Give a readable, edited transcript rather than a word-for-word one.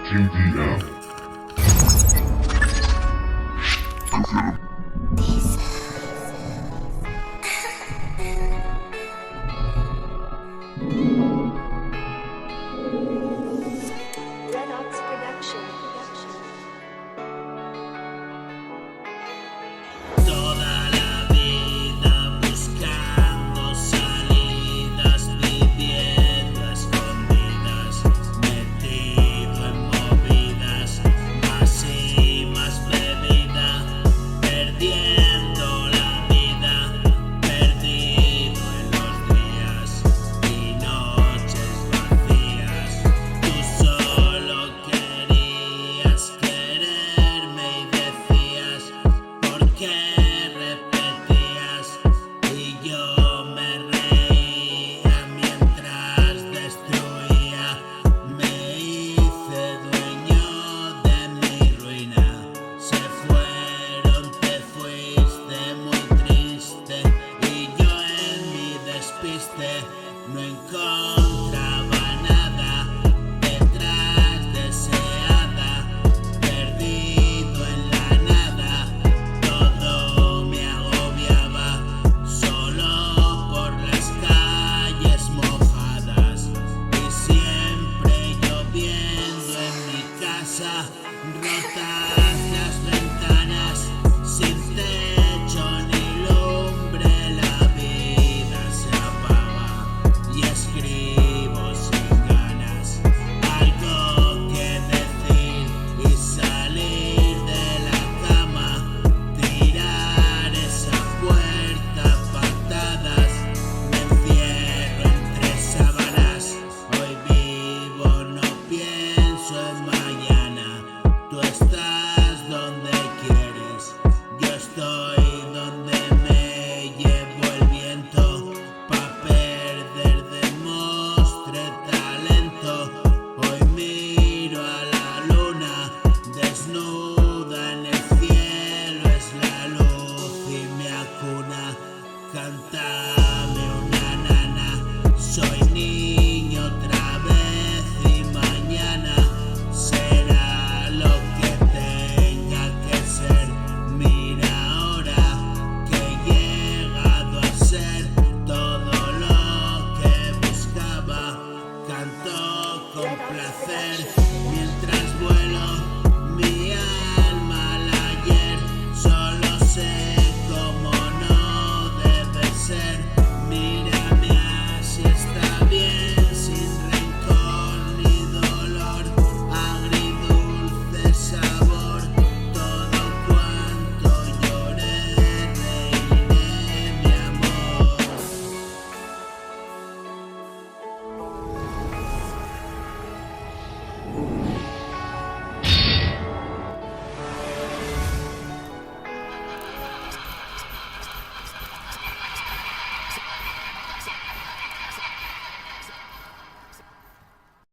KDM. Production. Toda la vida buscando salidas, viviendo a escondidas, metido en movidas, más y más bebida, perdiendo la vida, perdido en los días y noches vacías. Tú solo querías quererme y decías ¿por qué repetías? Y yo me reía mientras destruía. Me hice dueño de mi ruina. Se fueron, te fuiste muy triste. Y yo en mi despiste no encontraba nada detrás deseada. Perdido en la nada, todo me agobiaba, solo por las calles mojadas y siempre lloviendo en mi casa, rotas las ventanas, sin techo ni lumbre, la vida se apaga y escribo sin ganas, algo que decir y salir de la cama, tirar esa puerta a patadas, me encierro entre sábanas, hoy vivo, no pienso en mañana, tú estás donde quieres, yo estoy donde me llevo el viento, pa' perder demostré talento, hoy miro a la luna, desnuda en el cielo es la luz y me acuna, cántame una nana, soy niño otra vez y mañana será lo que tenga que ser, mira ahora que he llegado a ser todo lo que buscaba, canto con placer.